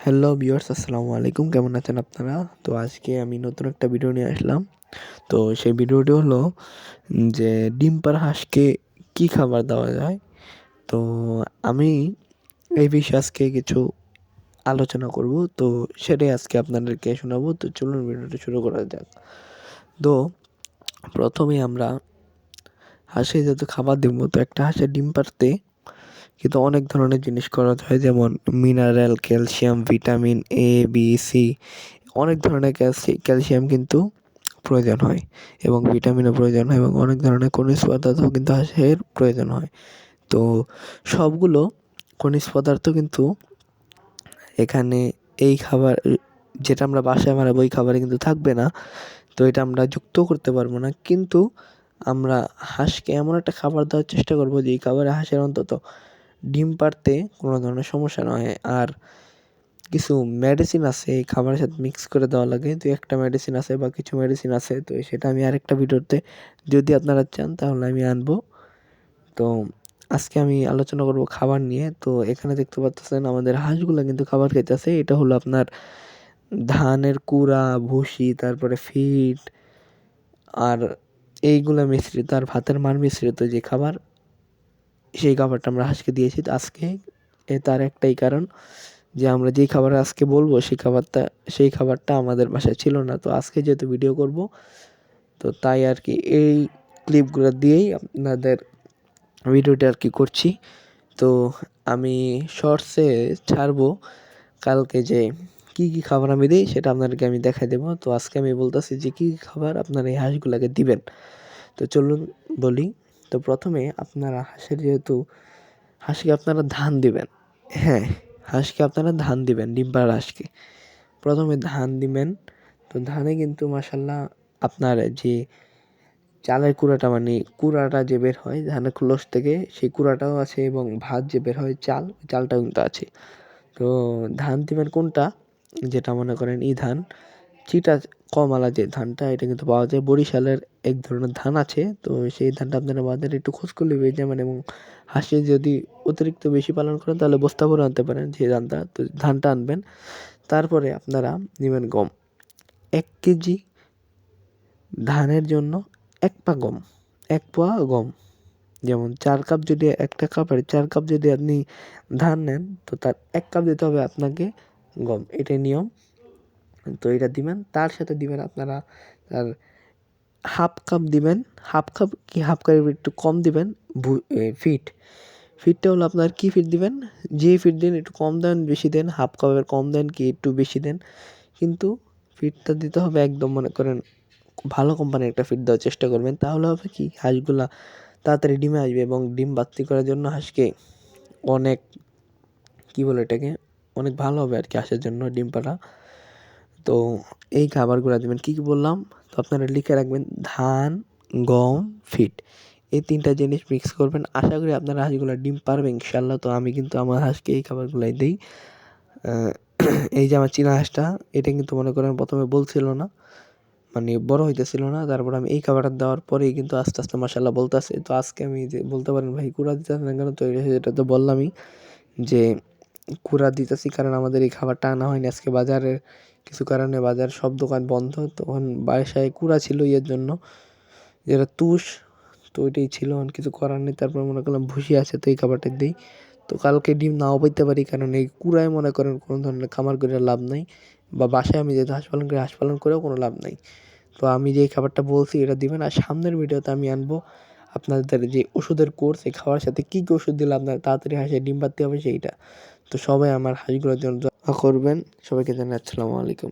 Hello viewers, আসসালামু আলাইকুম। কেমন আছেন আপনারা? তো আজকে আমি নতুন একটা ভিডিও নিয়ে আসলাম। তো সেই ভিডিওটি হলো যে ডিম পাড়া হাঁসকে কী খাবার দেওয়া যায়। তো আমি এই বিষয়ে আজকে কিছু আলোচনা করব। তো সেটাই আজকে আপনাদেরকে শোনাবো। তো চলুন ভিডিওটা শুরু করা যাক। তো প্রথমেই আমরা হাঁসে যেহেতু খাবার দেবো, তো একটা হাঁসের ডিম পাড়তে কিন্তু অনেক ধরনের জিনিস করা হয়, যেমন mineral, calcium, vitamin A, B, C, অনেক ধরনের ক্যালসিয়াম কিন্তু প্রয়োজন হয় এবং ভিটামিনও প্রয়োজন হয় এবং অনেক ধরনের খনিজ পদার্থও কিন্তু হাঁসের প্রয়োজন হয়। তো সবগুলো খনিজ পদার্থ কিন্তু এখানে এই খাবার যেটা আমরা বাসায় বানাবো ওই খাবারে কিন্তু থাকবে না। তো এটা আমরা যুক্ত করতে পারবো না, কিন্তু আমরা হাঁসকে এমন একটা খাবার দেওয়ার চেষ্টা করবো যে এই খাবারে হাঁসের অন্তত ডিম পাড়তে কোনো ধরনের সমস্যা না হয়। আর কিছু মেডিসিন আছে এই খাবারের সাথে মিক্স করে দেওয়া লাগে। ২-১টা মেডিসিন আছে বা কিছু মেডিসিন আছে। তো সেটা আমি আরেকটা ভিডিওতে যদি আপনারা চান তাহলে আমি আনবো। তো আজকে আমি আলোচনা করব খাবার নিয়ে। তো এখানে দেখতে পারতেছেন আমাদের হাঁসগুলা কিন্তু খাবার খাইতেছে। এটা হলো আপনার ধানের কুড়া, ভুসি, তারপরে ফিড আর এইগুলা মিশ্রিত আর ভাতের মাড় মিশ্রিত যে খাবার, সেই খাবারটা আমরা হাঁসকে দিয়েছি। তো আজকে তার একটাই কারণ যে আমরা যেই খাবার আজকে বলবো সেই খাবারটা আমাদের বাসায় ছিল না। তো আজকে যেহেতু ভিডিও করব, তো তাই আর কি এই ক্লিপগুলো দিয়েই আপনাদের ভিডিওটা আর কি করছি। তো আমি শর্টসে ছাড়বো কালকে যে কী কী খাবার আমি দিই সেটা আপনাদেরকে আমি দেখাই দেবো। তো আজকে আমি বলতেছি যে কী কী খাবার আপনারা এই হাঁসগুলাকে দিবেন। তো চলুন বলি। তো প্রথমে আপনারা হাঁসকে আপনারা ধান দিবেন। হ্যাঁ, হাঁসকে আপনারা ধান দিবেন, ডিম পাড়া হাঁসকে। প্রথমে ধান দিবেন। তো ধানে কিন্তু মাশাআল্লাহ আপনার যে চালের কুড়াটা, মানে কুড়াটা যে বের হয় ধানের খোলস থেকে, সেই কুড়াটাও আছে এবং ভাত যে বের হয় চাল, ওই চালটাও কিন্তু আছে। তো ধান দিবেন কোনটা? যেটা মনে করেন ধান, চিটা কমলা যে ধানটা, এটা কিন্তু পাওয়া যায়। বরিশালের এক ধরনের ধান আছে। তো সেই ধানটা আপনারা বাজারে একটু খোঁজ করলে পেয়ে যাবেন এবং হাঁসে যদি অতিরিক্ত বেশি পালন করেন তাহলে বস্তা ভরে আনতে পারেন যে ধানটা। তো ধানটা আনবেন। তারপরে আপনারা নিবেন গম। ১ কেজি ধানের জন্য ১ পা গম, ১ পোয়া গম। যেমন ৪ কাপ, যদি একটা কাপের ৪ কাপ যদি আপনি ধান নেন, তো তার ১ কাপ দিতে হবে আপনাকে গম। এটাই নিয়ম। তো এটা দিবেন। তার সাথে দিবেন আপনারা তার হাফ কাপ দিবেন। হাফ কাপ কি হাফ কাপের একটু কম দিবেন ফিট। ফিটটা হলো আপনার কি ফিট দিবেন? যে ফিট দিন একটু কম দেন, বেশি দেন, হাফ কাপের কম দেন কি একটু বেশি দেন। কিন্তু ফিটটা দিতে হবে একদম, মনে করেন ভালো কোম্পানির একটা ফিড দেওয়ার চেষ্টা করবেন। তাহলে হবে কি হাঁসগুলা তাড়াতাড়ি ডিমে আসবে এবং ডিম বাচ্চা করার জন্য হাঁসকে অনেক কী বলে এটাকে অনেক ভালো হবে আর কি হাঁসের জন্য ডিম পাড়া। তো এই খাবারগুলো দেবেন। কী কী বললাম? তো আপনারা লিখে রাখবেন ধান, গম, ফিড। এই ৩টা জিনিস মিক্স করবেন। আশা করি আপনার হাঁসগুলা ডিম পারবে ইনশাআল্লাহ। তো আমি কিন্তু আমার হাঁসকে এই খাবারগুলাই দেই। এই যে আমার চীনা হাঁসটা, এটা কিন্তু মনে করেন প্রথমে বলছিল না, মানে বড় হইতেছিল না। তারপর আমি এই খাবারটা দেওয়ার পরেই কিন্তু আস্তে আস্তে মাশাআল্লাহ বলতেছে। তো আজকে আমি যে বলতে পারেন ভাই কুড়া দিতেছেন না কেন? তো এটা তো বললামই যে কুড়া দিতেছি কারণ আমাদের এই খাবারটা আনা হয়নি আজকে বাজারের কিছু কারণে। বাজার সব দোকান বন্ধ। তখন বাসায় কুড়া ছিল জন্য, যেটা তুষ, তো ওইটাই ছিল, কিছু করার নেই। তারপর মনে করলাম ভুসি আছে, তো এই খাবারটা দিই। তো কালকে ডিম নাও পাইতে পারি, কারণ এই কুড়ায় মনে করেন কোনো ধরনের খামার করে লাভ নাই, বা বাসায় আমি যেহেতু হাঁস পালন করেও কোনো লাভ নাই। তো আমি যে খাবারটা বলছি এটা দিবেন। আর সামনের ভিডিওতে আমি আনবো আপনাদের যে ওষুধের কোর্স, এই খাওয়ার সাথে কী কী ওষুধ দিলে আপনার তাড়াতাড়ি হাঁসের ডিম পাড়তে হবে সেইটা। তো সবাই আমার হাঁসগুলোর জন্য দোয়া করবেন। সবাইকে জানাই আসসালামু আলাইকুম।